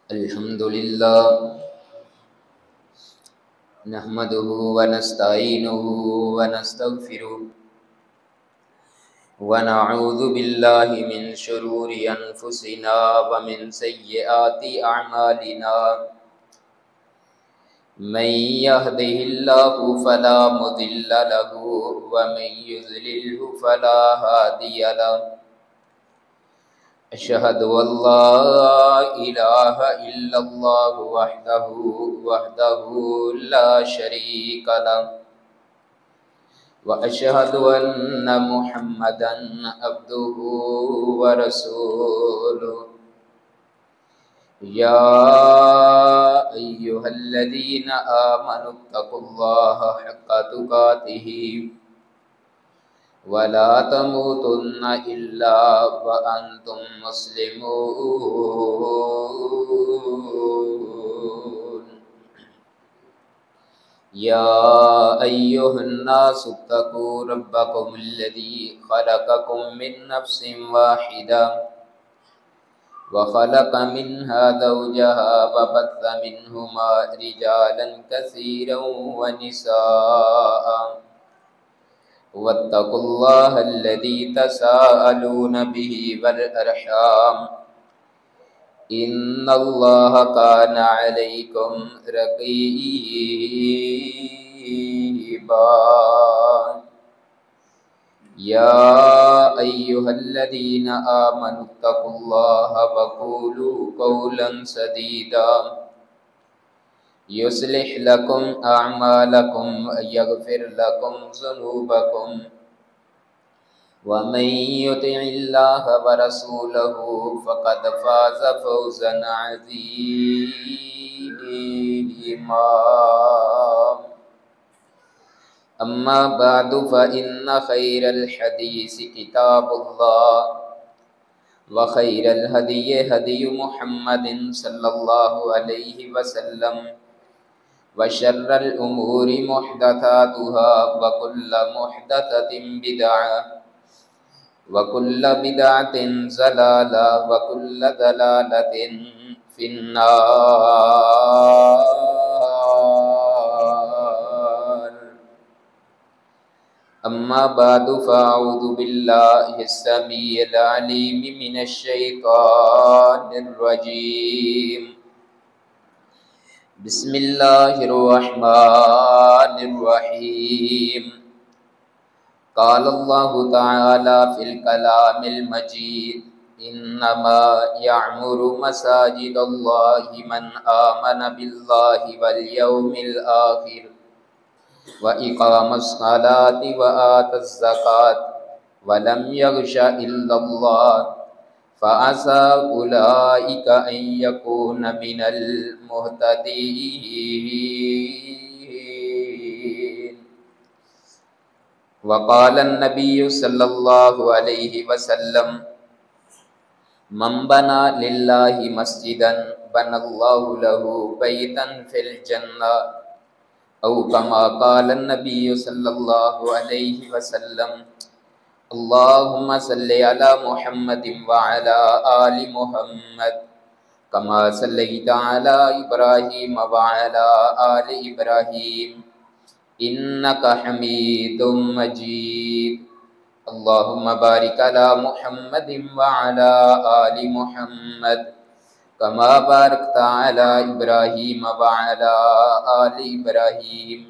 الحمد للہ نحمده ونستعینه ونستغفره ونعوذ باللہ من شرور انفسنا ومن سیئات اعمالنا من يهده الله فلا مضل له ومن يضلل فلا هادي له أشهد أن لا إله إلا الله وحده لا شريك له وأشهد أن محمدا عبده ورسوله يا أيها الذين آمنوا اتقوا الله حق تقاته ولا تموتن إلا وأنتم مسلمون يا أيها الناس اتقوا ربكم الذي خلقكم من نفس واحدة وخلق منها زوجها وبث منهما رجالا كثيرا ونساء واتقوا الله الذي تساءلون به والأرحام إن الله كان عليكم رقيبا يا أيها الذين آمنوا اتقوا الله وقولوا قولا سديدا يصلح لكم أعمالكم ويغفر لكم ذنوبكم ومن يطع الله ورسوله فقد فاز فوزا عظيما أما بعد فإن خير الحديث كتاب الله وخير الهدي هدي محمد صلى الله عليه وسلم وشر الأمور محدثاتها وكل محدثة بدعة وكل بدعة ضلالة وكل ضلالة في النار أما بعد فأعوذ بالله السميع العليم من الشيطان الرجيم بسم الله الرحمن الرحيم قال الله تعالى في الكلام المجيد إنما يعمر مساجد الله من آمن بالله واليوم الآخر وإقام الصلاة وآتى الزكاة ولم يخش إلا الله فعسى أولئك أن يكون من المهتدين وقال النبي صلى الله عليه وسلم من بنى لله مسجدا بنى الله له بيتا في الجنة أو كما قال النبي صلى الله عليه وسلم اللهم صل على محمد وعلى آل محمد كما صليت على إبراهيم وعلى آل إبراهيم إنك حميد مجيد اللهم بارك على محمد وعلى آل محمد كما باركت على إبراهيم وعلى آل إبراهيم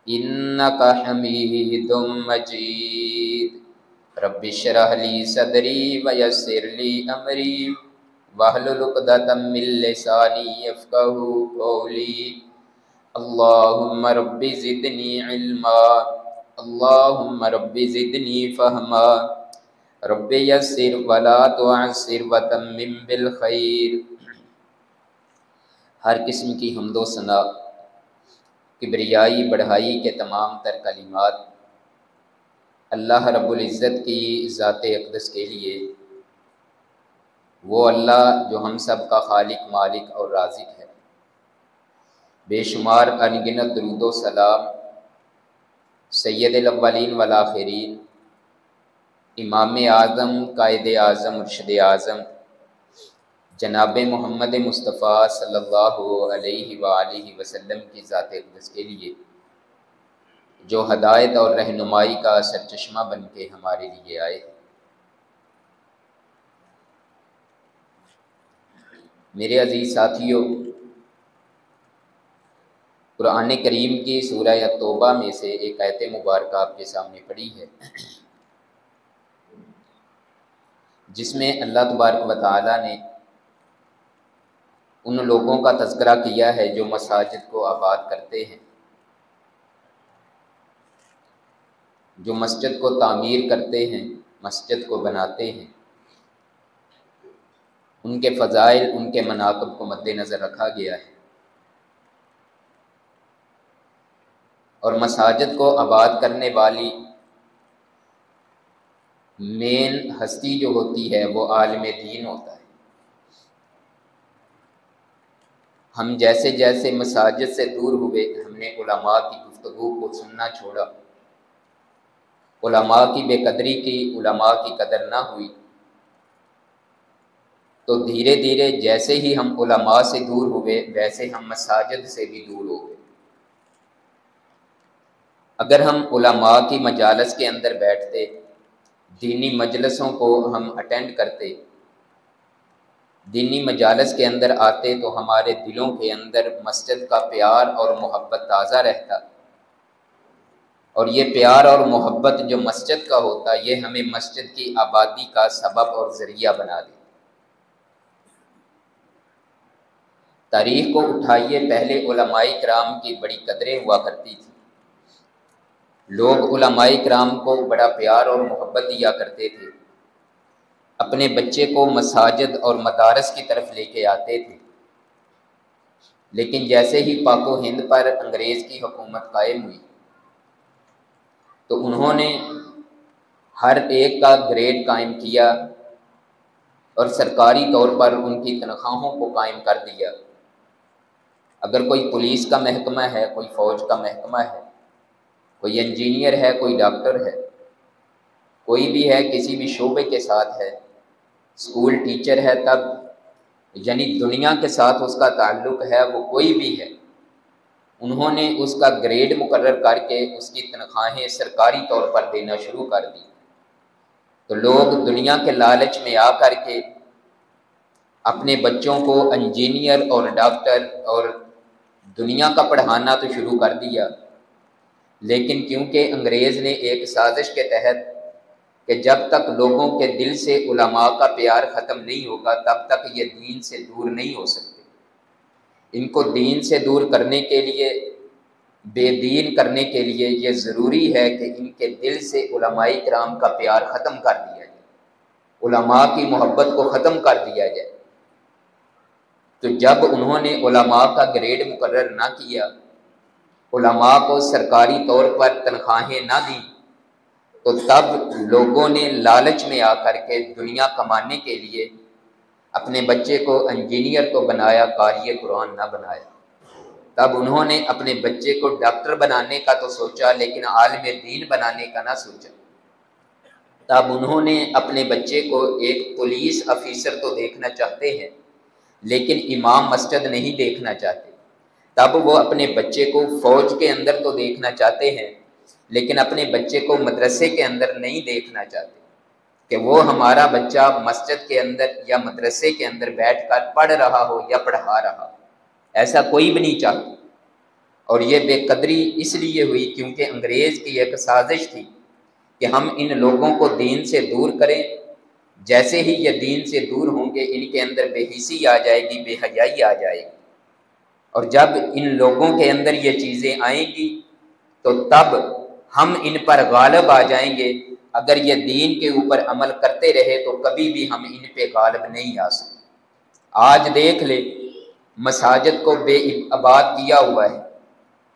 إنك حميد مجيد رب اشرح لي صدري ويسر لي أمري واحلل عقدة من لساني يفقهوا قولي اللهم رب زدني علما اللهم رب زدنی فہما رب یسر ولا تعسر وتمم بالخیر۔ ہر قسم کی حمد و ثنا، کبریائی بڑھائی کے تمام تر کلمات اللہ رب العزت کی ذات اقدس کے لیے، وہ اللہ جو ہم سب کا خالق، مالک اور رازق ہے۔ بے شمار انگنت درود و سلام سید الاولین والآخرین، امام اعظم، قائد اعظم، مرشد اعظم جناب محمد مصطفیٰ صلی اللہ علیہ وآلہ وسلم کی ذات اقدس کے لیے جو ہدایت اور رہنمائی کا سرچشمہ بن کے ہمارے لیے آئے۔ میرے عزیز ساتھیوں، قرآن کریم کی سورہ توبہ میں سے ایک آیت مبارکہ آپ کے سامنے پڑھی ہے، جس میں اللہ تبارک و تعالیٰ نے ان لوگوں کا تذکرہ کیا ہے جو مساجد کو آباد کرتے ہیں، جو مسجد کو تعمیر کرتے ہیں، مسجد کو بناتے ہیں۔ ان کے فضائل، ان کے مناقب کو مد نظر رکھا گیا ہے، اور مساجد کو آباد کرنے والی مین ہستی جو ہوتی ہے وہ عالم دین ہوتا ہے۔ ہم جیسے جیسے مساجد سے دور ہوئے، ہم نے علماء کی گفتگو کو سننا چھوڑا، علماء کی بے قدری کی، علماء کی قدر نہ ہوئی، تو دھیرے دھیرے جیسے ہی ہم علماء سے دور ہوئے ویسے ہم مساجد سے بھی دور ہو گئے۔ اگر ہم علماء کی مجالس کے اندر بیٹھتے، دینی مجلسوں کو ہم اٹینڈ کرتے، دینی مجالس کے اندر آتے، تو ہمارے دلوں کے اندر مسجد کا پیار اور محبت تازہ رہتا، اور یہ پیار اور محبت جو مسجد کا ہوتا یہ ہمیں مسجد کی آبادی کا سبب اور ذریعہ بنا دے۔ تاریخ کو اٹھائیے، پہلے علماء کرام کی بڑی قدریں ہوا کرتی تھی، لوگ علماء کرام کو بڑا پیار اور محبت دیا کرتے تھے، اپنے بچے کو مساجد اور مدارس کی طرف لے کے آتے تھے۔ لیکن جیسے ہی پاک و ہند پر انگریز کی حکومت قائم ہوئی تو انہوں نے ہر ایک کا گریڈ قائم کیا اور سرکاری طور پر ان کی تنخواہوں کو قائم کر دیا۔ اگر کوئی پولیس کا محکمہ ہے، کوئی فوج کا محکمہ ہے، کوئی انجینئر ہے، کوئی ڈاکٹر ہے، کوئی بھی ہے، کسی بھی شعبے کے ساتھ ہے، اسکول ٹیچر ہے، تب یعنی دنیا کے ساتھ اس کا تعلق ہے، وہ کوئی بھی ہے، انہوں نے اس کا گریڈ مقرر کر کے اس کی تنخواہیں سرکاری طور پر دینا شروع کر دی۔ تو لوگ دنیا کے لالچ میں آ کر کے اپنے بچوں کو انجینئر اور ڈاکٹر اور دنیا کا پڑھانا تو شروع کر دیا، لیکن کیونکہ انگریز نے ایک سازش کے تحت کہ جب تک لوگوں کے دل سے علماء کا پیار ختم نہیں ہوگا تب تک یہ دین سے دور نہیں ہو سکتے، ان کو دین سے دور کرنے کے لیے، بے دین کرنے کے لیے یہ ضروری ہے کہ ان کے دل سے علماء کرام کا پیار ختم کر دیا جائے، علماء کی محبت کو ختم کر دیا جائے۔ تو جب انہوں نے علماء کا گریڈ مقرر نہ کیا، علماء کو سرکاری طور پر تنخواہیں نہ دیں، تو تب لوگوں نے لالچ میں آ کر کے دنیا کمانے کے لیے اپنے بچے کو انجینئر تو بنایا، قاری قرآن نہ بنایا۔ تب انہوں نے اپنے بچے کو ڈاکٹر بنانے کا تو سوچا لیکن عالم دین بنانے کا نہ سوچا۔ تب انہوں نے اپنے بچے کو ایک پولیس افیسر تو دیکھنا چاہتے ہیں لیکن امام مسجد نہیں دیکھنا چاہتے، تب وہ اپنے بچے کو فوج کے اندر تو دیکھنا چاہتے ہیں لیکن اپنے بچے کو مدرسے کے اندر نہیں دیکھنا چاہتے کہ وہ ہمارا بچہ مسجد کے اندر یا مدرسے کے اندر بیٹھ کر پڑھ رہا ہو یا پڑھا رہا ہو، ایسا کوئی بھی نہیں چاہتا۔ اور یہ بے قدری اس لیے ہوئی کیونکہ انگریز کی ایک سازش تھی کہ ہم ان لوگوں کو دین سے دور کریں، جیسے ہی یہ دین سے دور ہوں گے ان کے اندر بے حسی آ جائے گی، بے حیائی آ جائے گی، اور جب ان لوگوں کے اندر یہ چیزیں آئیں گی تو تب ہم ان پر غالب آ جائیں گے۔ اگر یہ دین کے اوپر عمل کرتے رہے تو کبھی بھی ہم ان پہ غالب نہیں آ سکتے۔ آج دیکھ لے، مساجد کو بے آباد کیا ہوا ہے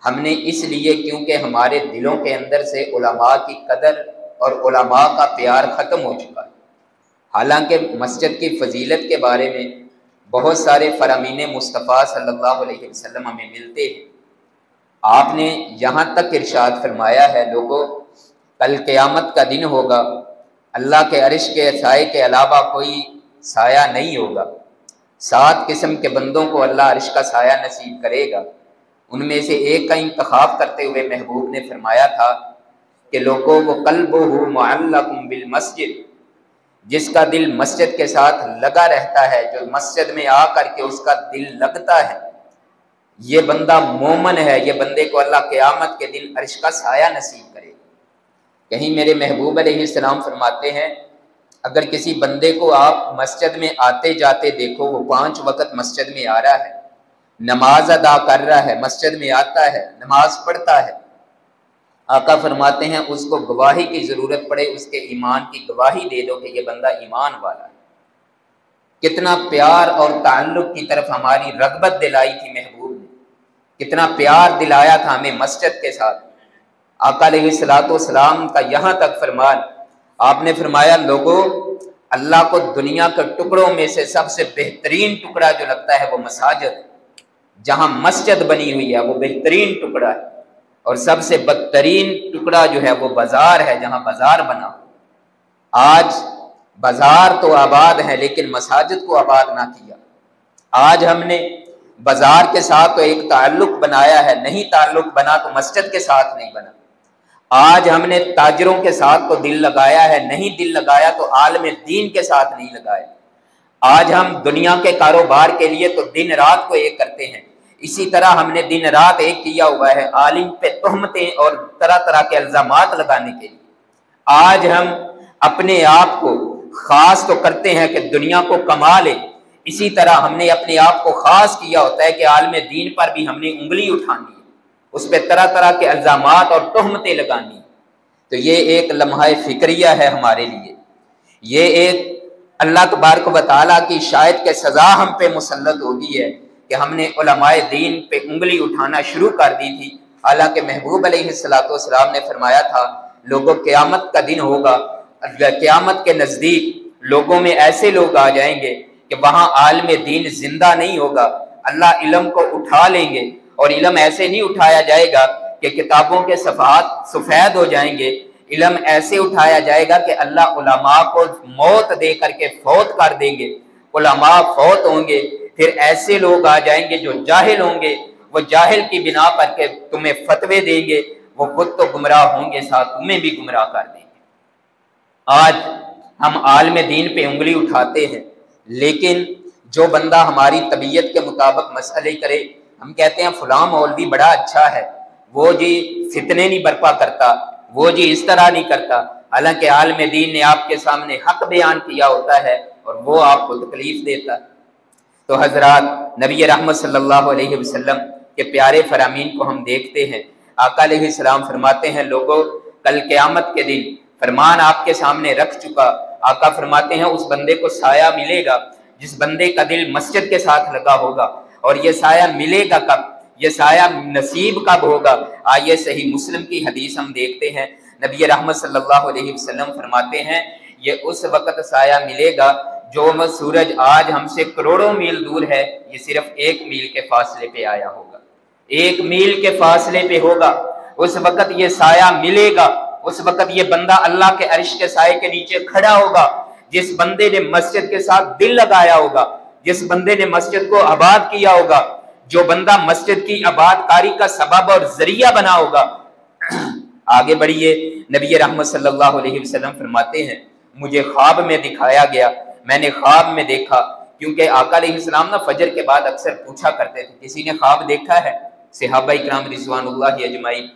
ہم نے اس لیے کیونکہ ہمارے دلوں کے اندر سے علماء کی قدر اور علماء کا پیار ختم ہو چکا ہے۔ حالانکہ مسجد کی فضیلت کے بارے میں بہت سارے فرامین مصطفیٰ صلی اللہ علیہ وسلم ہمیں ملتے ہیں۔ آپ نے یہاں تک ارشاد فرمایا ہے، لوگوں کل قیامت کا دن ہوگا، اللہ کے عرش کے سائے کے علاوہ کوئی سایہ نہیں ہوگا، 7 قسم کے بندوں کو اللہ عرش کا سایہ نصیب کرے گا۔ ان میں سے ایک کا انتخاب کرتے ہوئے محبوب نے فرمایا تھا کہ لوگوں وہ قلبہ معلق بالمسجد، جس کا دل مسجد کے ساتھ لگا رہتا ہے، جو مسجد میں آ کر کے اس کا دل لگتا ہے، یہ بندہ مومن ہے، یہ بندے کو اللہ قیامت کے دن عرش کا سایہ نصیب کرے گا۔ کہیں میرے محبوب علیہ السلام فرماتے ہیں اگر کسی بندے کو آپ مسجد میں آتے جاتے دیکھو، وہ 5 وقت مسجد میں آ رہا ہے، نماز ادا کر رہا ہے، مسجد میں آتا ہے، نماز پڑھتا ہے، آقا فرماتے ہیں اس کو گواہی کی ضرورت پڑے، اس کے ایمان کی گواہی دے دو کہ یہ بندہ ایمان والا ہے۔ کتنا پیار اور تعلق کی طرف ہماری رغبت دلائی تھی محبوب نے، کتنا پیار دلایا تھا ہمیں مسجد کے ساتھ۔ آقا علیہ الصلوۃ والسلام کا یہاں تک فرمان، آپ نے فرمایا لوگوں، اللہ کو دنیا کے ٹکڑوں میں سے سب سے بہترین ٹکڑا جو لگتا ہے وہ مساجد ہے، جہاں مسجد بنی ہوئی ہے وہ بہترین ٹکڑا ہے، اور سب سے بدترین ٹکڑا جو ہے وہ بازار ہے، جہاں بازار بنا۔ آج بازار تو آباد ہے لیکن مساجد کو آباد نہ کیا۔ آج ہم نے بازار کے ساتھ تو ایک تعلق بنایا ہے، نہیں تعلق بنا تو مسجد کے ساتھ نہیں بنا۔ آج ہم نے تاجروں کے ساتھ تو دل لگایا ہے، نہیں دل لگایا تو عالم دین کے ساتھ نہیں لگایا۔ آج ہم دنیا کے کاروبار کے لیے تو دن رات کو ایک کرتے ہیں، اسی طرح ہم نے دن رات ایک کیا ہوا ہے عالم پہ تہمتیں اور طرح طرح کے الزامات لگانے کے لیے۔ آج ہم اپنے آپ کو خاص تو کرتے ہیں کہ دنیا کو کما لے، اسی طرح ہم نے اپنے آپ کو خاص کیا ہوتا ہے کہ عالم دین پر بھی ہم نے انگلی اٹھانی ہے، اس پہ طرح طرح کے الزامات اور تہمتیں لگانی۔ تو یہ ایک لمحہ فکریہ ہے ہمارے لیے، یہ ایک اللہ تبارک و تعالیٰ کی شاید کہ سزا ہم پہ مسلط ہوگی ہے کہ ہم نے علماء دین پہ انگلی اٹھانا شروع کر دی تھی، حالانکہ محبوب علیہ الصلوۃ والسلام نے فرمایا تھا لوگوں قیامت کا دن ہوگا، قیامت کے نزدیک لوگوں میں ایسے لوگ آ جائیں گے کہ وہاں عالم دین زندہ نہیں ہوگا، اللہ علم کو اٹھا لیں گے، اور علم ایسے نہیں اٹھایا جائے گا کہ کتابوں کے صفحات سفید ہو جائیں گے، علم ایسے اٹھایا جائے گا کہ اللہ علماء کو موت دے کر کے فوت کر دیں گے، علماء فوت ہوں گے، پھر ایسے لوگ آ جائیں گے جو جاہل ہوں گے، وہ جاہل کی بنا پر کے تمہیں فتوے دیں گے، وہ خود تو گمراہ ہوں گے ساتھ تمہیں بھی گمراہ کر دیں گے۔ آج ہم عالم دین پہ انگلی اٹھاتے ہیں، لیکن جو بندہ ہماری طبیعت کے مطابق مسئلے کرے، ہم کہتے ہیں فلاں مولوی بڑا اچھا ہے، وہ جی فتنے نہیں برپا کرتا، وہ جی اس طرح نہیں کرتا، حالانکہ عالم دین نے آپ کے سامنے حق بیان کیا ہوتا ہے اور وہ آپ کو تکلیف دیتا ہے۔ تو حضرات، نبی رحمت صلی اللہ علیہ وسلم کے پیارے فرامین کو ہم دیکھتے ہیں، آقا علیہ السلام فرماتے ہیں لوگوں کل قیامت کے دن فرمان آپ کے سامنے رکھ چکا، آقا فرماتے ہیں اس بندے کو سایہ ملے گا جس بندے کا دل مسجد کے ساتھ لگا ہوگا، اور یہ سایہ ملے گا کب، یہ سایہ نصیب کب ہوگا؟ آئیے صحیح مسلم کی حدیث ہم دیکھتے ہیں، نبی رحمت صلی اللہ علیہ وسلم فرماتے ہیں یہ اس وقت سایہ ملے گا جو سورج آج ہم سے کروڑوں میل دور ہے، یہ صرف 1 میل کے فاصلے پہ آیا ہوگا، 1 میل کے فاصلے پہ ہوگا، اس وقت یہ سایہ ملے گا، اس وقت یہ بندہ اللہ کے عرش کے سائے کے نیچے کھڑا ہوگا، جس بندے نے مسجد کے ساتھ دل لگایا ہوگا، جس بندے نے مسجد کو آباد کیا ہوگا، جو بندہ مسجد کی آباد کاری کا سبب اور ذریعہ بنا ہوگا۔ آگے بڑھیے، نبی رحمت صلی اللہ علیہ وسلم فرماتے ہیں مجھے خواب میں دکھایا گیا، میں نے خواب میں دیکھا، کیونکہ آقا علیہ السلام نا فجر کے بعد اکثر پوچھا کرتے تھے کسی نے خواب دیکھا ہے؟ صحابہ اکرام رضوان اللہ اجمعین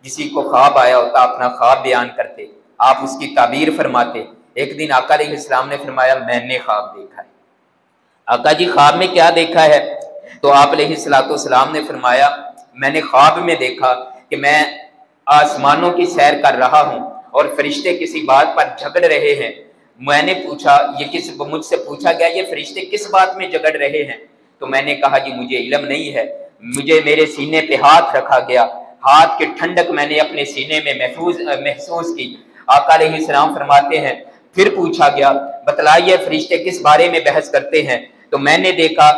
جسی کو خواب آیا ہوتا اپنا خواب بیان کرتے، آپ اس کی تعبیر فرماتے۔ ایک دن آقا علیہ السلام نے فرمایا میں نے خواب دیکھا ہے۔ آقا جی خواب میں کیا دیکھا ہے؟ تو آپ علیہ السلام نے فرمایا میں نے خواب میں دیکھا کہ میں آسمانوں کی سیر کر رہا ہوں اور فرشتے کسی بات پر جھگڑ رہے ہیں، میں نے پوچھا مجھ سے پوچھا گیا یہ فرشتے کس بات میں جھگڑ رہے ہیں؟ تو میں نے کہا جی مجھے علم نہیں ہے، مجھے میرے سینے پہ ہاتھ رکھا گیا، ہاتھ کی ٹھنڈک میں نے اپنے سینے میں محسوس کی۔ آقا علیہ السلام فرماتے ہیں پھر پوچھا گیا بتلائیے فرشتے کس بارے میں بحث کرتے ہیں؟ تو میں نے دیکھا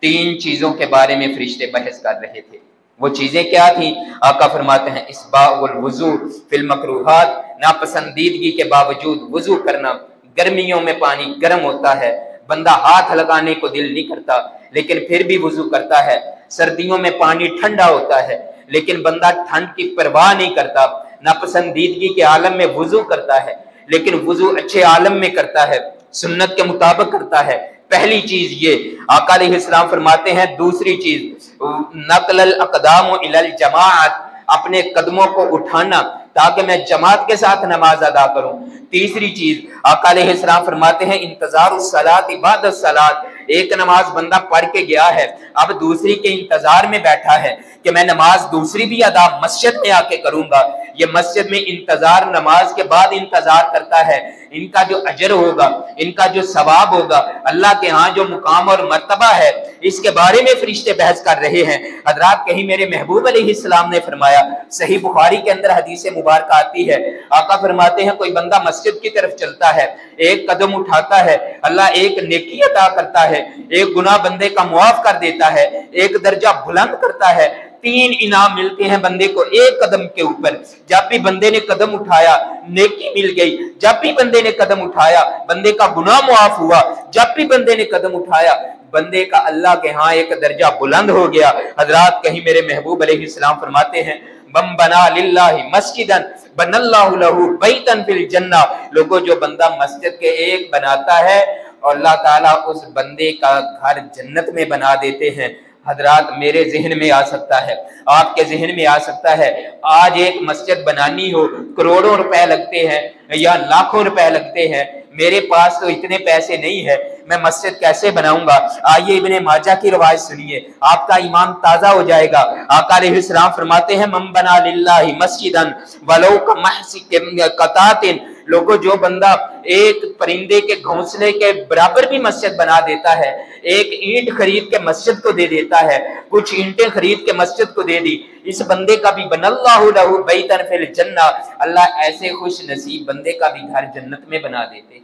3 چیزوں کے بارے میں فرشتے بحث کر رہے تھے۔ وہ چیزیں کیا تھیں؟ آقا فرماتے ہیں اسباغ الوضو فی المکروہات، ناپسندیدگی کے باوجود وضو کرنا، گرمیوں میں پانی گرم ہوتا ہے، بندہ ہاتھ لگانے کو دل نہیں کرتا لیکن پھر بھی وضو کرتا ہے، سردیوں میں پانی ٹھنڈا ہوتا ہے لیکن بندہ ٹھنڈ کی پرواہ نہیں کرتا، ناپسندیدگی کے عالم میں وضو کرتا ہے لیکن وضو اچھے عالم میں کرتا ہے، سنت کے مطابق کرتا ہے۔ پہلی چیز یہ آقا علیہ السلام فرماتے ہیں۔ دوسری چیز نقل الاقدام الی الجماعت، اپنے قدموں کو اٹھانا تاکہ میں جماعت کے ساتھ نماز ادا کروں۔ تیسری چیز آقا علیہ السلام فرماتے ہیں انتظار الصلاۃ بعد الصلاۃ، ایک نماز بندہ پڑھ کے گیا ہے اب دوسری کے انتظار میں بیٹھا ہے کہ میں نماز دوسری بھی ادا مسجد میں آ کے کروں گا، یہ مسجد میں انتظار نماز کے بعد انتظار کرتا ہے، ان کا جو اجر ہوگا، ان کا جو ثواب ہوگا، اللہ کے ہاں جو مقام اور مرتبہ ہے، اس کے بارے میں فرشتے بحث کر رہے ہیں۔ حضرات کہیں میرے محبوب علیہ السلام نے فرمایا، صحیح بخاری کے اندر حدیث مبارکہ آتی ہے، آقا فرماتے ہیں کوئی بندہ مسجد کی طرف چلتا ہے، ایک قدم اٹھاتا ہے، اللہ ایک نیکی عطا کرتا ہے، ایک گناہ بندے کا معاف کر دیتا ہے، ایک درجہ بلند کرتا ہے، 3 انعام ملتے ہیں بندے کو ایک قدم کے اوپر۔ جب بھی بندے نے قدم اٹھایا نیکی مل گئی، جب بھی بندے نے قدم اٹھایا بندے کا گناہ معاف ہوا، جب بھی بندے نے قدم اٹھایا بندے کا اللہ کے ہاں ایک درجہ بلند ہو گیا۔ حضرات کہیں میرے محبوب علیہ السلام فرماتے ہیں من بنا للہ مسجدا بن اللہ لہ بیتا فی الجنہ، لوگوں جو بندہ مسجد کے ایک بناتا ہے اور اللہ تعالیٰ اس بندے کا گھر جنت میں بنا دیتے ہیں۔ حضرات میرے ذہن میں آ سکتا ہے، آپ کے ذہن میں آ سکتا ہے، آج ایک مسجد بنانی ہو کروڑوں روپے لگتے ہیں یا لاکھوں روپے لگتے ہیں، میرے پاس تو اتنے پیسے نہیں ہے، میں مسجد کیسے بناؤں گا؟ آئیے ابن ماجہ کی روایت سنیے، آپ کا ایمان تازہ ہو جائے گا۔ آقا علیہ السلام فرماتے ہیں من بنا للہ مسجدا ولو کمحص قطعۃ، لوگوں جو بندہ ایک پرندے کے گھونسلے کے برابر بھی مسجد بنا دیتا ہے، ایک اینٹ خرید کے مسجد کو دے دیتا ہے، کچھ اینٹیں خرید کے مسجد کو دے دی، اس بندے کا بھی بن اللہ لہ بیتا فی الجنہ، اللہ ایسے خوش نصیب بندے کا بھی گھر جنت میں بنا دیتے۔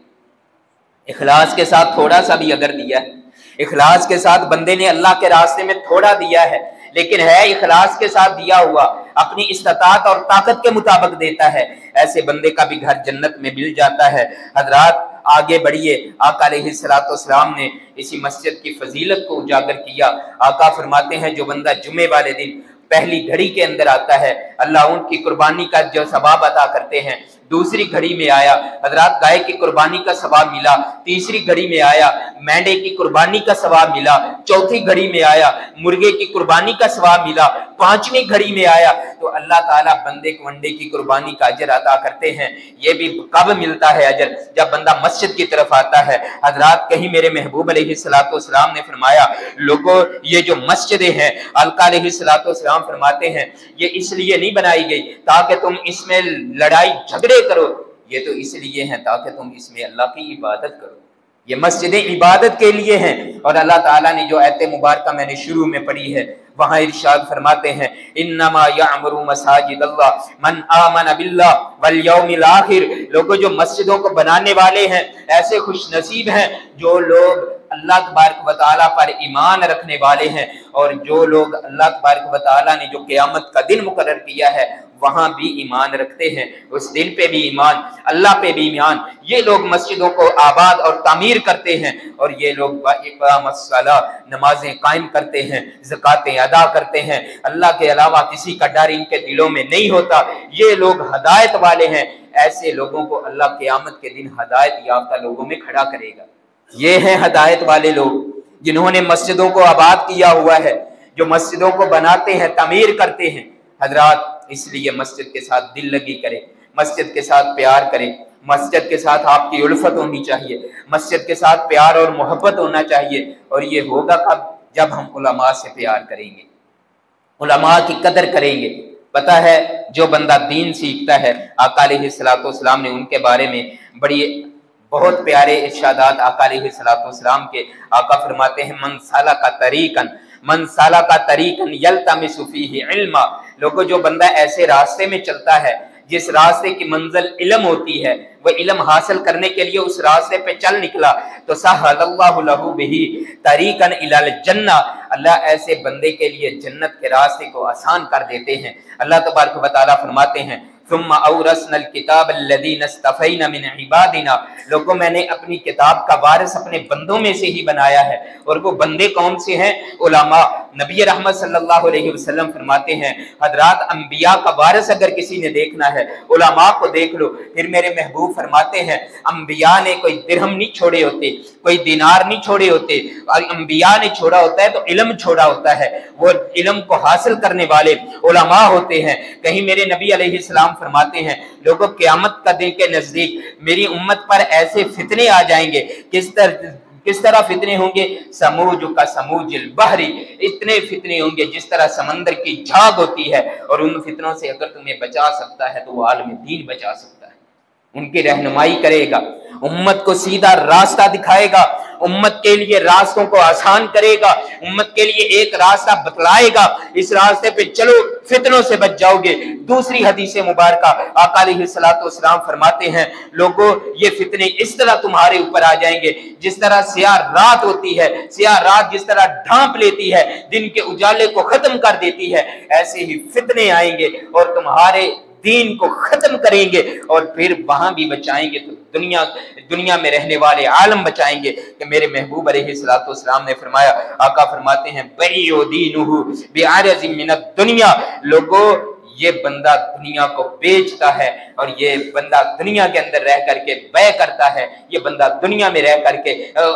اخلاص کے ساتھ تھوڑا سا بھی اگر دیا ہے، اخلاص کے ساتھ بندے نے اللہ کے راستے میں تھوڑا دیا ہے لیکن ہے اخلاص کے ساتھ دیا ہوا، اپنی استطاعت اور طاقت کے مطابق دیتا ہے، ایسے بندے کا بھی گھر جنت میں مل جاتا ہے۔ حضرات آگے بڑھیے، آقا علیہ السلام نے اسی مسجد کی فضیلت کو اجاگر کیا۔ آقا فرماتے ہیں جو بندہ جمعے والے دن پہلی گھڑی کے اندر آتا ہے اللہ ان کی قربانی کا جو ثواب عطا کرتے ہیں، دوسری گھڑی میں آیا حضرات گائے کی قربانی کا ثواب ملا، تیسری گھڑی میں آیا مینڈے کی قربانی کا ثواب ملا، چوتھی گھڑی میں آیا مرغے کی قربانی کا ثواب ملا، پانچویں گھڑی میں آیا تو اللہ تعالیٰ بندے کو انڈے کی قربانی کا اجر عطا کرتے ہیں۔ یہ بھی کب ملتا ہے اجر؟ جب بندہ مسجد کی طرف آتا ہے۔ حضرات کہیں میرے محبوب علیہ السلام نے فرمایا لوگوں یہ جو مسجدیں ہیں، آقا علیہ السلام فرماتے ہیں یہ اس لیے نہیں بنائی گئی تاکہ تم اس میں لڑائی جھگڑے کرو، یہ تو اس لیے ہیں تاکہ تم اس میں اللہ کی عبادت کرو، یہ مسجدیں عبادت کے لیے ہیں۔ اور اللہ تعالیٰ نے جو آیت مبارکہ میں نے شروع میں پڑھی ہے وہاں ارشاد فرماتے ہیں انما یعمر مساجد اللہ من آمن باللہ والیوم الآخر، لوگوں جو مسجدوں کو بنانے والے ہیں ایسے خوش نصیب ہیں جو لوگ اللہ تبارک و تعالیٰ پر ایمان رکھنے والے ہیں، اور جو لوگ اللہ تبارک و تعالیٰ نے جو قیامت کا دن مقرر کیا ہے وہاں بھی ایمان رکھتے ہیں، اس دن پہ بھی ایمان، اللہ پہ بھی ایمان، یہ لوگ مسجدوں کو آباد اور تعمیر کرتے ہیں، اور یہ لوگ اقام الصلاۃ نمازیں قائم کرتے ہیں، زکاتیں ادا کرتے ہیں، اللہ کے علاوہ کسی کا ڈر ان کے دلوں میں نہیں ہوتا، یہ لوگ ہدایت والے ہیں۔ ایسے لوگوں کو اللہ قیامت کے دن ہدایت یافتہ لوگوں میں کھڑا کرے گا۔ یہ ہیں ہدایت والے لوگ جنہوں نے مسجدوں کو آباد کیا ہوا ہے، جو مسجدوں کو بناتے ہیں، تعمیر کرتے ہیں۔ حضرات اس لیے مسجد کے ساتھ دل لگی کرے، مسجد کے ساتھ پیار کرے، مسجد کے ساتھ آپ کی الفت ہونی چاہیے، مسجد کے ساتھ پیار اور محبت ہونا چاہیے، اور یہ ہوگا کب؟ جب ہم علماء سے پیار کریں گے، علماء کی قدر کریں گے۔ پتہ ہے جو بندہ دین سیکھتا ہے، آقا علیہ السلام نے ان کے بارے میں بہت پیارے ارشادات آقا علیہ السلام کے۔ آقا فرماتے ہیں من سالک طریقا یلتمس فیہ علما، لوگوں جو بندہ ایسے راستے میں چلتا ہے جس راستے کی منزل علم ہوتی ہے، وہ علم حاصل کرنے کے لیے اس راستے پہ چل نکلا تو سہل اللہ لہ بہ طریقا الی الجنہ، اللہ ایسے بندے کے لیے جنت کے راستے کو آسان کر دیتے ہیں۔ اللہ تبارک و تعالیٰ فرماتے ہیں ثم اورثنا الکتاب الذین اصطفینا من عبادنا، لوگوں میں نے اپنی کتاب کا وارث اپنے بندوں میں سے ہی بنایا ہے، اور وہ بندے کون سے ہیں؟ علماء۔ نبی رحمت صلی اللہ علیہ وسلم فرماتے ہیں حضرات انبیاء کا وارث اگر کسی نے دیکھنا ہے علماء کو دیکھ لو۔ پھر میرے محبوب فرماتے ہیں انبیاء نے کوئی درہم نہیں چھوڑے ہوتے، کوئی دینار نہیں چھوڑے ہوتے، انبیاء نے چھوڑا ہوتا ہے تو علم چھوڑا ہوتا ہے، وہ علم کو حاصل کرنے والے علماء ہوتے ہیں۔ کہیں میرے نبی علیہ السلام فرماتے ہیں لوگوں قیامت کا دن کے نزدیک میری امت پر ایسے فتنے آ جائیں گے، کس طرح فتنے ہوں گے؟ سموج کا سموج البحری، اتنے فتنے ہوں گے جس طرح سمندر کی جھاگ ہوتی ہے، اور ان فتنوں سے اگر تمہیں بچا سکتا ہے تو وہ عالم دین بچا سکتا ہے، ان کی رہنمائی کرے گا، امت کو سیدھا راستہ دکھائے گا، امت کے لیے راستوں کو آسان کرے گا، امت کے لیے ایک راستہ بتلائے گا، اس راستے پہ چلو فتنوں سے بچ جاؤ گے۔ دوسری حدیث مبارکہ آقا علیہ الصلوۃ والسلام فرماتے ہیں لوگوں یہ فتنے اس طرح تمہارے اوپر آ جائیں گے جس طرح سیاہ رات ہوتی ہے، سیاہ رات جس طرح ڈھانپ لیتی ہے، دن کے اجالے کو ختم کر دیتی ہے، ایسے ہی فتنے آئیں گے اور تمہارے دین کو ختم کریں گے، اور پھر وہاں بھی بچائیں گے تو دنیا میں رہنے والے عالم بچائیں گے۔ کہ میرے محبوب علیہ الصلوۃ والسلام نے فرمایا، آقا فرماتے ہیں بیع دینہ بعرض من الدنیا، لوگوں یہ بندہ دنیا کو بیچتا ہے، اور یہ بندہ دنیا کے اندر رہ کر کے بیع کرتا ہے، یہ بندہ دنیا میں رہ کر کے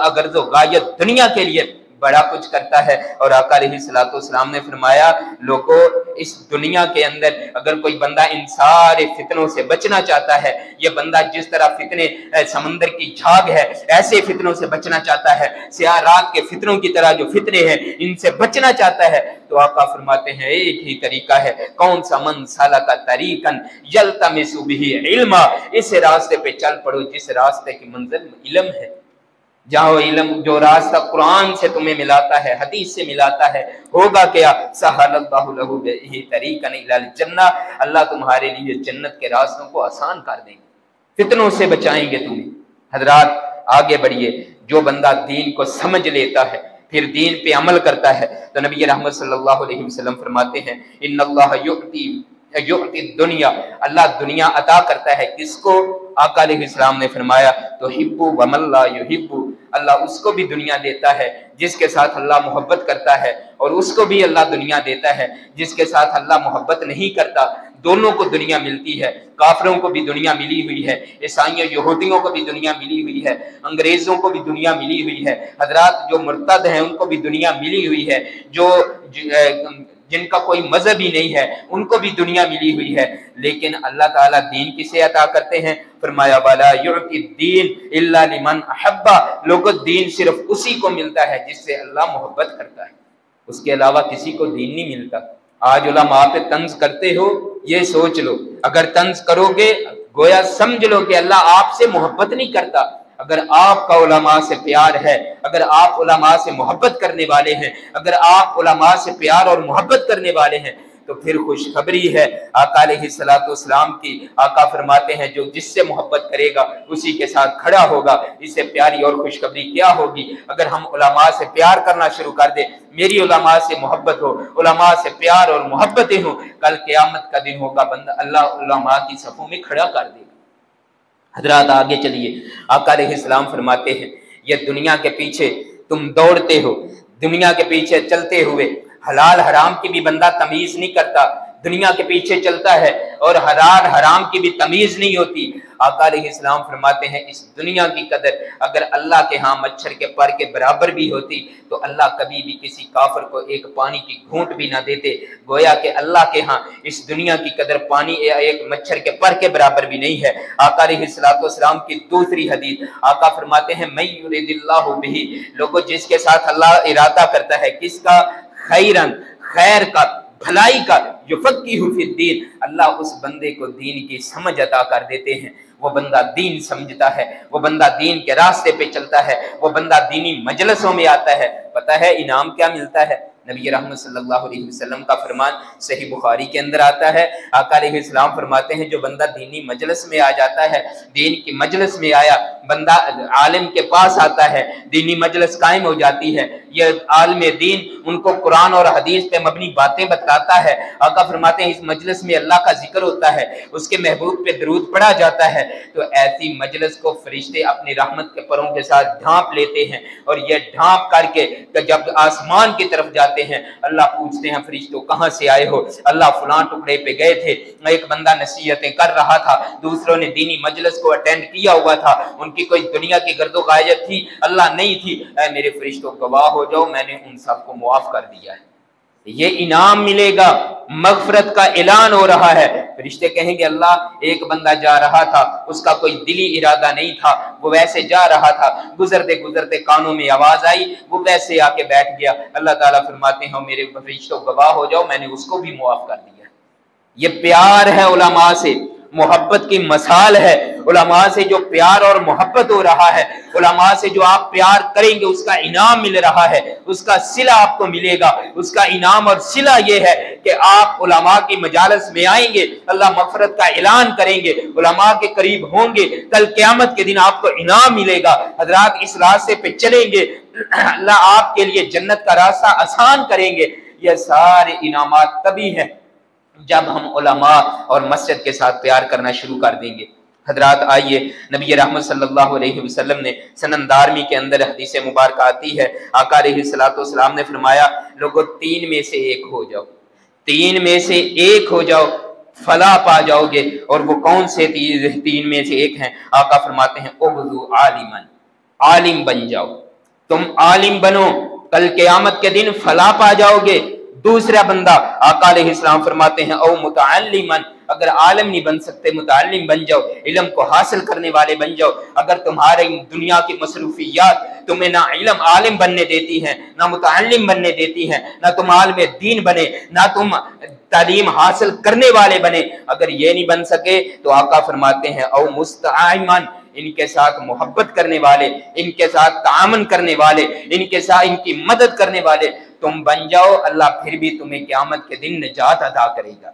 اگر تو غایت دنیا کے لیے بڑا کچھ کرتا ہے۔ اور آقا علیہ الصلوۃ والسلام نے فرمایا لوگوں اس دنیا کے اندر اگر کوئی بندہ ان سارے فتنوں سے بچنا چاہتا ہے، یہ بندہ جس طرح فتنے سمندر کی جھاگ ہے ایسے فتنوں سے بچنا چاہتا ہے، سیاہ رات کے فتنوں کی طرح جو فتنے ہیں ان سے بچنا چاہتا ہے، تو آقا فرماتے ہیں ایک ہی طریقہ ہے، کون سا؟ من سلک طریقا یلتمس بہ علما، اس راستے پہ چل پڑو جس راستے کی منزل علم ہے، جہاں علم جو راستہ قرآن سے تمہیں ملاتا ہے، حدیث سے ملاتا ہے، ہوگا کیا؟ سہل اللہ لہ بہ طریقا الی الجنہ، اللہ تمہارے لیے جنت کے راستوں کو آسان کر دیں گے، فتنوں سے بچائیں گے تمہیں۔ حضرات آگے بڑھیے، جو بندہ دین کو سمجھ لیتا ہے پھر دین پہ عمل کرتا ہے تو نبی رحمت صلی اللہ علیہ وسلم فرماتے ہیں ان اللہ یعطی الدنیا، اللہ دنیا عطا کرتا ہے کس کو؟ آقا علیہ السلام نے فرمایا تو حبو ومن لا یحب، اللہ اس کو بھی دنیا دیتا ہے جس کے ساتھ اللہ محبت کرتا ہے، اور اس کو بھی اللہ دنیا دیتا ہے جس کے ساتھ اللہ محبت نہیں کرتا، دونوں کو دنیا ملتی ہے، کافروں کو بھی دنیا ملی ہوئی ہے، عیسائیوں یہودیوں کو بھی دنیا ملی ہوئی ہے، انگریزوں کو بھی دنیا ملی ہوئی ہے، حضرات جو مرتد ہیں ان کو بھی دنیا ملی ہوئی ہے، جو جن کا کوئی مذہب ہی نہیں ہے ان کو بھی دنیا ملی ہوئی ہے، لیکن اللہ تعالیٰ دین کسے عطا کرتے ہیں؟ فرمایا والا یعطی الدین الا لمن احب، لوگوں دین صرف اسی کو ملتا ہے جس سے اللہ محبت کرتا ہے، اس کے علاوہ کسی کو دین نہیں ملتا۔ آج علماء پہ طنز کرتے ہو، یہ سوچ لو اگر طنز کرو گے گویا سمجھ لو کہ اللہ آپ سے محبت نہیں کرتا۔ اگر آپ کا علماء سے پیار ہے، اگر آپ علماء سے محبت کرنے والے ہیں، اگر آپ علماء سے پیار اور محبت کرنے والے ہیں تو پھر خوشخبری ہے آقا علیہ الصلوۃ والسلام کی۔ آقا فرماتے ہیں جو جس سے محبت کرے گا اسی کے ساتھ کھڑا ہوگا، اس سے پیاری اور خوشخبری کیا ہوگی؟ اگر ہم علماء سے پیار کرنا شروع کر دیں، میری علماء سے محبت ہو، علماء سے پیار اور محبتیں ہوں، کل قیامت کا دن ہوگا بندہ اللہ علماء کی صفوں میں کھڑا کر دے گا۔ حضرات آگے چلیے، آقا علیہ السلام فرماتے ہیں یہ دنیا کے پیچھے تم دوڑتے ہو، دنیا کے پیچھے چلتے ہوئے حلال حرام کی بھی بندہ تمیز نہیں کرتا، دنیا کے پیچھے چلتا ہے اور حلال حرام کی بھی تمیز نہیں ہوتی۔ آقا علیہ السلام فرماتے ہیں اس دنیا کی قدر اگر اللہ کے ہاں مچھر کے پر کے برابر بھی ہوتی تو اللہ کبھی بھی کسی کافر کو ایک پانی کی گھونٹ بھی نہ دیتے، گویا کہ اللہ کے ہاں اس دنیا کی قدر پانی ایک مچھر کے پر کے برابر بھی نہیں ہے۔ آقا علیہ السلام کی دوسری حدیث آقا فرماتے ہیں من یرید اللہ بہ، لوگوں جس کے ساتھ اللہ ارادہ کرتا ہے کس کا؟ خیرن، خیر کا، بھلائی کا، یفقہہ فی الدین، اللہ اس بندے کو دین کی سمجھ عطا کر دیتے ہیں، وہ بندہ دین سمجھتا ہے، وہ بندہ دین کے راستے پہ چلتا ہے، وہ بندہ دینی مجلسوں میں آتا ہے۔ پتہ ہے انعام کیا ملتا ہے؟ نبی رحمت صلی اللہ علیہ وسلم کا فرمان صحیح بخاری کے اندر آتا ہے، آقا علیہ السلام فرماتے ہیں جو بندہ دینی مجلس میں آ جاتا ہے، دین کی مجلس میں آیا، بندہ عالم کے پاس آتا ہے، دینی مجلس قائم ہو جاتی ہے، یہ عالم دین ان کو قرآن اور حدیث پہ مبنی باتیں بتلاتا ہے۔ آقا فرماتے ہیں اس مجلس میں اللہ کا ذکر ہوتا ہے، اس کے محبوب پہ درود پڑھا جاتا ہے، تو ایسی مجلس کو فرشتے اپنی رحمت کے پروں کے ساتھ ڈھانپ لیتے ہیں، اور یہ ڈھانپ کر کے جب آسمان کی طرف جاتے ہیں اللہ پوچھتے ہیں فرشتوں کہاں سے آئے ہو؟ اللہ فلاں ٹکڑے پہ گئے تھے، ایک بندہ نصیحتیں کر رہا تھا، دوسروں نے دینی مجلس کو اٹینڈ کیا ہوا تھا، ان کی کوئی دنیا کی گرد و غایت تھی، اللہ نہیں تھی، اے میرے فرشتوں گواہ ہو جاؤ میں نے ان سب کو معاف کر دیا ہے۔ یہ انعام ملے گا، مغفرت کا اعلان ہو رہا ہے۔ فرشتے کہیں گے اللہ ایک بندہ جا رہا تھا، اس کا کوئی دلی ارادہ نہیں تھا، وہ ویسے جا رہا تھا، گزرتے گزرتے کانوں میں آواز آئی، وہ ویسے آ کے بیٹھ گیا۔ اللہ تعالیٰ فرماتے ہیں میرے فرشتوں گواہ ہو جاؤ میں نے اس کو بھی معاف کر دیا۔ یہ پیار ہے علماء سے، محبت کی مثال ہے۔ علماء سے جو پیار اور محبت ہو رہا ہے، علماء سے جو آپ پیار کریں گے اس کا انعام مل رہا ہے، اس کا صلہ آپ کو ملے گا۔ اس کا انعام اور صلہ یہ ہے کہ آپ علماء کی مجالس میں آئیں گے، اللہ مغفرت کا اعلان کریں گے، علماء کے قریب ہوں گے، کل قیامت کے دن آپ کو انعام ملے گا۔ حضرات اس راستے پہ چلیں گے، اللہ آپ کے لیے جنت کا راستہ آسان کریں گے۔ یہ سارے انعامات تبھی ہیں جب ہم علماء اور مسجد کے ساتھ پیار کرنا شروع کر دیں گے۔ حضرات آئیے، نبی رحمت صلی اللہ علیہ وسلم نے سنن دارمی کے اندر حدیث مبارکہ آتی ہے، آقا علیہ السلام نے فرمایا لوگو تین میں سے ایک ہو جاؤ، تین میں سے ایک ہو جاؤ فلاح پا جاؤ گے۔ اور وہ کون سے تین میں سے ایک ہیں؟ آقا فرماتے ہیں اغزو عالمن، عالم بن جاؤ، تم عالم بنو، کل قیامت کے دن فلاح پا جاؤ گے۔ دوسرا بندہ آقا علیہ السلام فرماتے ہیں او متعلمن، اگر عالم نہیں بن سکتے متعلم بن جاؤ، علم کو حاصل کرنے والے بن جاؤ۔ اگر تمہارے دنیا کی مصروفیات تمہیں نہ علم عالم بننے دیتی ہیں، نہ متعلم بننے دیتی ہیں، نہ تم عالم دین بنے، نہ تم تعلیم حاصل کرنے والے بنے، اگر یہ نہیں بن سکے تو آقا فرماتے ہیں او مستعمن، ان کے ساتھ محبت کرنے والے، ان کے ساتھ تعاون کرنے والے، ان کے ساتھ ان کی مدد کرنے والے تم بن جاؤ، اللہ پھر بھی تمہیں قیامت کے دن نجات عطا کرے گا۔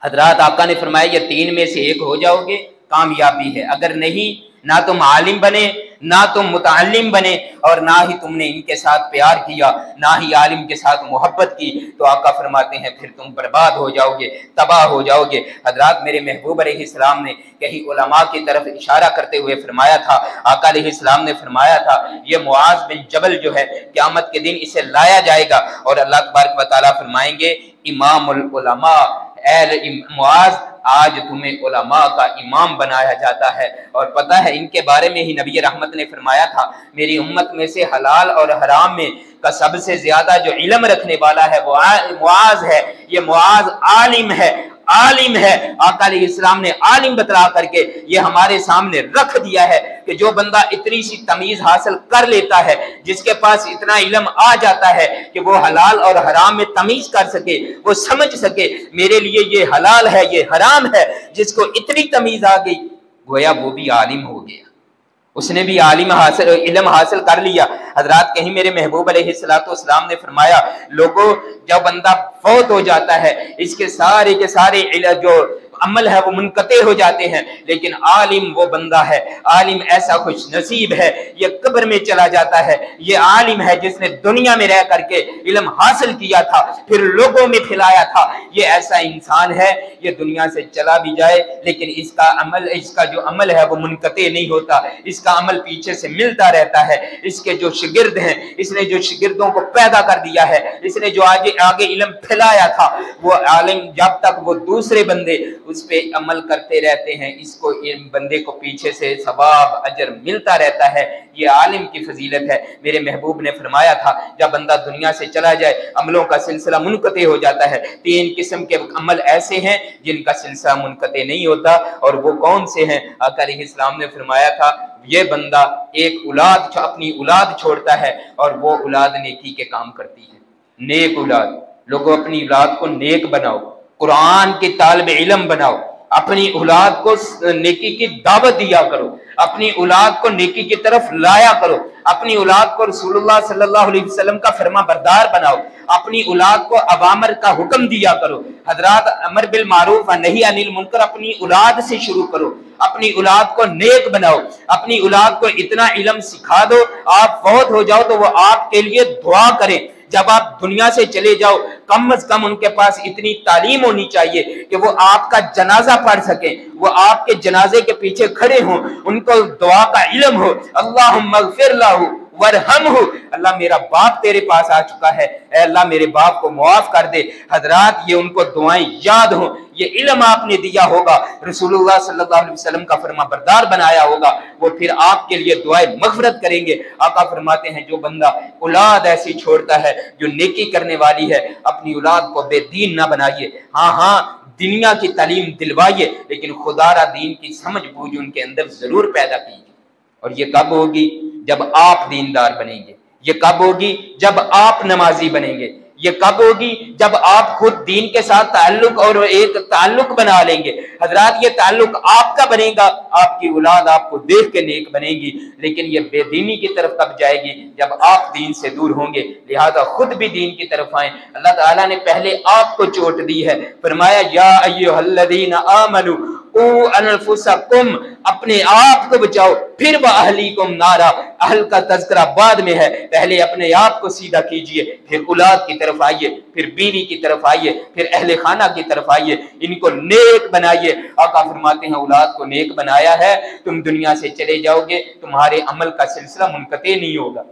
حضرات آقا نے فرمایا یہ تین میں سے ایک ہو جاؤ گے کامیابی ہے، اگر نہیں نہ تم عالم بنے، نہ تم متعلم بنے، اور نہ ہی تم نے ان کے ساتھ پیار کیا، نہ ہی عالم کے ساتھ محبت کی، تو آقا فرماتے ہیں پھر تم برباد ہو جاؤ گے، تباہ ہو جاؤ گے۔ حضرات میرے محبوب علیہ السلام نے کہیں علماء کی طرف اشارہ کرتے ہوئے فرمایا تھا، آقا علیہ السلام نے فرمایا تھا یہ معاذ بن جبل جو ہے قیامت کے دن اسے لایا جائے گا اور اللہ تبارک و تعالیٰ فرمائیں گے امام العلماء، اے معاذ آج تمہیں علماء کا امام بنایا جاتا ہے۔ اور پتہ ہے ان کے بارے میں ہی نبی رحمت نے فرمایا تھا میری امت میں سے حلال اور حرام میں کا سب سے زیادہ جو علم رکھنے والا ہے وہ معاذ ہے، یہ معاذ عالم ہے، عالم ہے۔ آقا علیہ السلام نے عالم بتلا کر کے یہ ہمارے سامنے رکھ دیا ہے کہ جو بندہ اتنی سی تمیز حاصل کر لیتا ہے، جس کے پاس اتنا علم آ جاتا ہے کہ وہ حلال اور حرام میں تمیز کر سکے، وہ سمجھ سکے میرے لیے یہ حلال ہے یہ حرام ہے، جس کو اتنی تمیز آ گئی گویا وہ بھی عالم ہو گیا، اس نے بھی علم حاصل کر لیا۔ حضرات کہیں میرے محبوب علیہ السلام نے فرمایا لوگوں جب بندہ فوت ہو جاتا ہے اس کے سارے جو عمل ہے وہ منقطع ہو جاتے ہیں، لیکن عالم وہ بندہ ہے، عالم ایسا خوش نصیب ہے یہ قبر میں چلا جاتا ہے، یہ عالم ہے جس نے دنیا میں رہ کر کے علم حاصل کیا تھا پھر لوگوں میں پھیلایا تھا، یہ ایسا انسان ہے یہ دنیا سے چلا بھی جائے لیکن اس کا جو عمل ہے وہ منقطع نہیں ہوتا، اس کا عمل پیچھے سے ملتا رہتا ہے۔ اس کے جو شاگرد ہیں، اس نے جو شاگردوں کو پیدا کر دیا ہے، اس نے جو آگے علم پھیلایا تھا، وہ عالم جب تک وہ دوسرے بندے اس پہ عمل کرتے رہتے ہیں اس کو بندے کو پیچھے سے ثواب اجر ملتا رہتا ہے، یہ عالم کی فضیلت ہے۔ میرے محبوب نے فرمایا تھا جب بندہ دنیا سے چلا جائے عملوں کا سلسلہ منقطع ہو جاتا ہے، تین قسم کے عمل ایسے ہیں جن کا سلسلہ منقطع نہیں ہوتا، اور وہ کون سے ہیں؟ آقا علیہ السلام نے فرمایا تھا یہ بندہ ایک اپنی اولاد چھوڑتا ہے اور وہ اولاد نیکی کے کام کرتی ہے، نیک اولاد۔ لوگوں اپنی اولاد کو نیک بناؤ، قرآن کے طالب علم بناؤ، اپنی اولاد کو نیکی کی دعوت دیا کرو، اپنی اولاد کو نیکی کی طرف لایا کرو، اپنی اولاد کو رسول صلی اللہ علیہ وسلم کا فرما بردار بناؤ، اپنی اولاد کو اوامر کا حکم دیا کرو۔ حضرات امر بالمعروف و نہی عن المنکر اپنی اولاد سے شروع کرو، اپنی اولاد کو نیک بناؤ، اپنی اولاد کو اتنا علم سکھا دو آپ فوت ہو جاؤ تو وہ آپ کے لیے دعا کریں۔ جب آپ دنیا سے چلے جاؤ کم از کم ان کے پاس اتنی تعلیم ہونی چاہیے کہ وہ آپ کا جنازہ پڑھ سکیں، وہ آپ کے جنازے کے پیچھے کھڑے ہوں، ان کو دعا کا علم ہو۔ اللہم اغفر لہ ورحمہ، اللہ میرا باپ تیرے پاس آ چکا ہے، اے اللہ میرے باپ کو معاف کر دے۔ حضرات یہ ان کو دعائیں یاد ہوں، یہ علم آپ نے دیا ہوگا، رسول اللہ صلی اللہ علیہ وسلم کا فرما بردار بنایا ہوگا، وہ پھر آپ کے لیے دعائیں مغفرت کریں گے۔ آقا فرماتے ہیں جو بندہ اولاد ایسی چھوڑتا ہے جو نیکی کرنے والی ہے، اپنی اولاد کو بے دین نہ بنائیے، ہاں دنیا کی تعلیم دلوائیے، لیکن خدا را دین کی سمجھ بوجھ ان کے اندر ضرور پیدا کیجیے۔ اور یہ کب ہوگی؟ جب آپ دیندار بنیں گے، یہ کب ہوگی؟ جب آپ نمازی بنیں گے، یہ کب ہوگی؟ جب آپ خود دین کے ساتھ تعلق اور ایک تعلق بنا لیں گے۔ حضرات یہ تعلق آپ کا بنے گا، آپ کی اولاد آپ کو دیکھ کے نیک بنے گی، لیکن یہ بے دینی کی طرف کب جائے گی؟ جب آپ دین سے دور ہوں گے۔ لہذا خود بھی دین کی طرف آئیں۔ اللہ تعالیٰ نے پہلے آپ کو چوٹ دی ہے، فرمایا یا ایھا الذین آمنوا قوا انفسکم، اپنے آپ کو بچاؤ، پھر واہلیکم نارا، اہل کا تذکرہ بعد میں ہے، پہلے اپنے آپ کو سیدھا کیجئے، پھر اولاد کی طرف آئیے، پھر بیوی کی طرف آئیے، پھر اہل خانہ کی طرف آئیے، ان کو نیک بنائیے۔ آقا فرماتے ہیں اولاد کو نیک بنایا ہے، تم دنیا سے چلے جاؤ گے، تمہارے عمل کا سلسلہ منقطع نہیں ہوگا،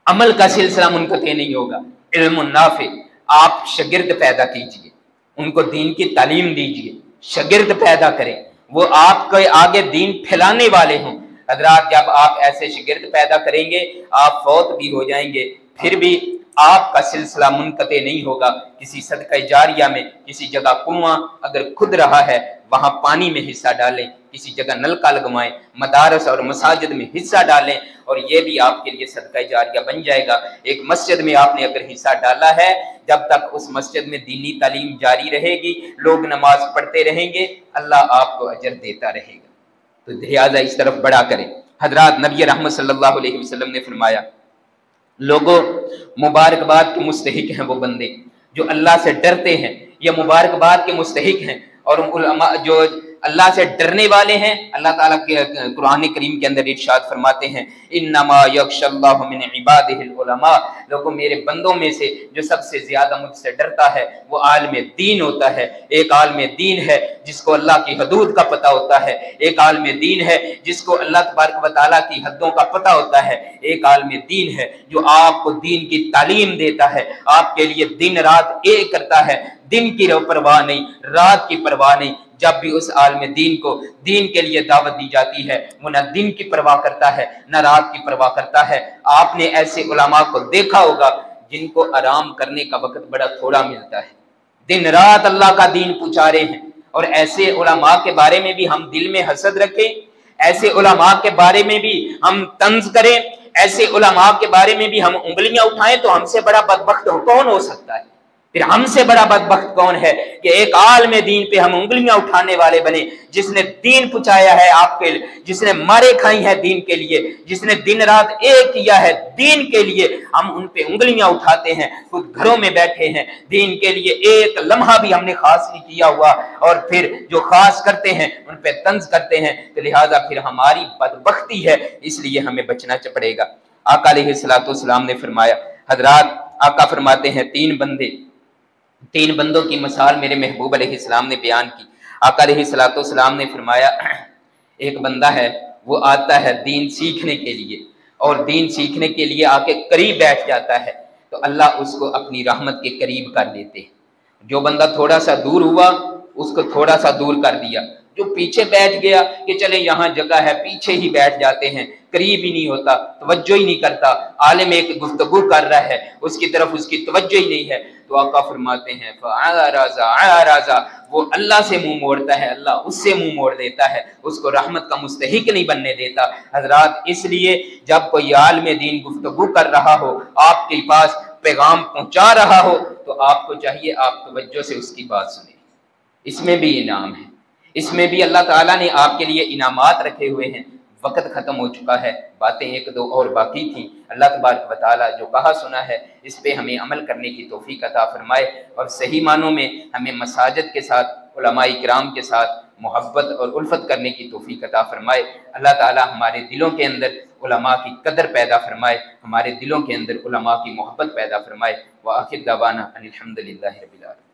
عمل کا سلسلہ منقطع نہیں ہوگا۔ علم نافع، آپ شاگرد پیدا کیجئے، ان کو دین کی تعلیم دیجئے، شاگرد پیدا کریں، وہ آپ کے آگے دین پھیلانے والے ہوں۔ حضرات جب آپ ایسے شاگرد پیدا کریں گے، آپ فوت بھی ہو جائیں گے، پھر بھی آپ کا سلسلہ منقطع نہیں ہوگا۔ کسی صدقہ جاریہ میں، کسی جگہ کنواں اگر کھد رہا ہے وہاں پانی میں حصہ ڈالیں، کسی جگہ نلکا لگوائیں، مدارس اور مساجد میں حصہ ڈالیں، اور یہ بھی آپ کے لیے صدقہ جاریہ بن جائے گا۔ ایک مسجد میں آپ نے اگر حصہ ڈالا ہے، جب تک اس مسجد میں دینی تعلیم جاری رہے گی، لوگ نماز پڑھتے رہیں گے، اللہ آپ کو اجر دیتا رہے گا۔ تو لہٰذا اس طرف بڑا کریں۔ حضرات نبی رحمت صلی اللہ علیہ وسلم نے فرمایا لوگوں مبارکباد کے مستحق ہیں وہ بندے جو اللہ سے ڈرتے ہیں، یہ مبارکباد کے مستحق ہیں، اور علماء جو اللہ سے ڈرنے والے ہیں، اللہ تعالیٰ کے قرآن کریم کے اندر ارشاد فرماتے ہیں انما یخشی اللہ من عبادہ العلماء، لوگوں میرے بندوں میں سے جو سب سے زیادہ مجھ سے ڈرتا ہے وہ عالم دین ہوتا ہے۔ ایک عالم دین ہے جس کو اللہ کی حدود کا پتہ ہوتا ہے، ایک عالم دین ہے جس کو اللہ تبارک و تعالیٰ کی حدوں کا پتہ ہوتا ہے، ایک عالم دین ہے جو آپ کو دین کی تعلیم دیتا ہے، آپ کے لیے دن رات ایک کرتا ہے، دن کی پرواہ نہیں، رات کی پرواہ نہیں۔ جب بھی اس عالم دین کو دین کے لیے دعوت دی جاتی ہے وہ نہ دن کی پرواہ کرتا ہے نہ رات کی پرواہ کرتا ہے۔ آپ نے ایسے علماء کو دیکھا ہوگا جن کو آرام کرنے کا وقت بڑا تھوڑا ملتا ہے، دن رات اللہ کا دین پچا رہے ہیں، اور ایسے علماء کے بارے میں بھی ہم دل میں حسد رکھیں، ایسے علماء کے بارے میں بھی ہم طنز کریں، ایسے علماء کے بارے میں بھی ہم انگلیاں اٹھائیں، تو ہم سے بڑا بدبخت کون ہو سکتا ہے؟ پھر ہم سے بڑا بدبخت کون ہے کہ ایک عالم دین پہ ہم انگلیاں اٹھانے والے بنے، جس نے دین پہنچایا ہے آپ کے، جس نے مارے کھائی ہے دین کے لیے، جس نے دن رات ایک کیا ہے دین کے لیے، ہم ان پہ انگلیاں اٹھاتے ہیں، خود گھروں میں بیٹھے ہیں، دین کے لیے ایک لمحہ بھی ہم نے خاص نہیں کیا ہوا، اور پھر جو خاص کرتے ہیں ان پہ طنز کرتے ہیں، تو لہٰذا پھر ہماری بدبختی ہے، اس لیے ہمیں بچنا پڑے گا۔ آقا علیہ الصلوۃ والسلام نے فرمایا، حضرات آقا فرماتے ہیں تین بندوں کی مثال میرے محبوب علیہ السلام نے بیان کی۔ آقا علیہ الصلوۃ والسلام نے فرمایا ایک بندہ ہے وہ آتا ہے دین سیکھنے کے لیے، اور دین سیکھنے کے لیے آ کے قریب بیٹھ جاتا ہے تو اللہ اس کو اپنی رحمت کے قریب کر لیتے ہیں۔ جو بندہ تھوڑا سا دور ہوا اس کو تھوڑا سا دور کر دیا، جو پیچھے بیٹھ گیا کہ چلے یہاں جگہ ہے پیچھے ہی بیٹھ جاتے ہیں، قریب ہی نہیں ہوتا، توجہ ہی نہیں کرتا، عالم ایک گفتگو کر رہا ہے اس کی طرف اس کی توجہ ہی نہیں ہے، تو آقا فرماتے ہیں فَعَرَضَ وہ اللہ سے منہ موڑتا ہے، اللہ اس سے منہ موڑ دیتا ہے، اس کو رحمت کا مستحق نہیں بننے دیتا۔ حضرات اس لیے جب کوئی عالم دین گفتگو کر رہا ہو، آپ کے پاس پیغام پہنچا رہا ہو، تو آپ کو چاہیے آپ توجہ سے اس کی بات سنیں، اس میں بھی انعام ہے، اس میں بھی اللہ تعالیٰ نے آپ کے لیے انعامات رکھے ہوئے ہیں۔ وقت ختم ہو چکا ہے، باتیں ایک دو اور باقی تھیں۔ اللہ تبارک و تعالیٰ جو کہا سنا ہے اس پہ ہمیں عمل کرنے کی توفیق عطا فرمائے، اور صحیح معنوں میں ہمیں مساجد کے ساتھ، علماء کرام کے ساتھ محبت اور الفت کرنے کی توفیق عطا فرمائے۔ اللہ تعالیٰ ہمارے دلوں کے اندر علماء کی قدر پیدا فرمائے، ہمارے دلوں کے اندر علماء کی محبت پیدا فرمائے۔ وآخر دعوانا ان الحمد للہ رب العالمین۔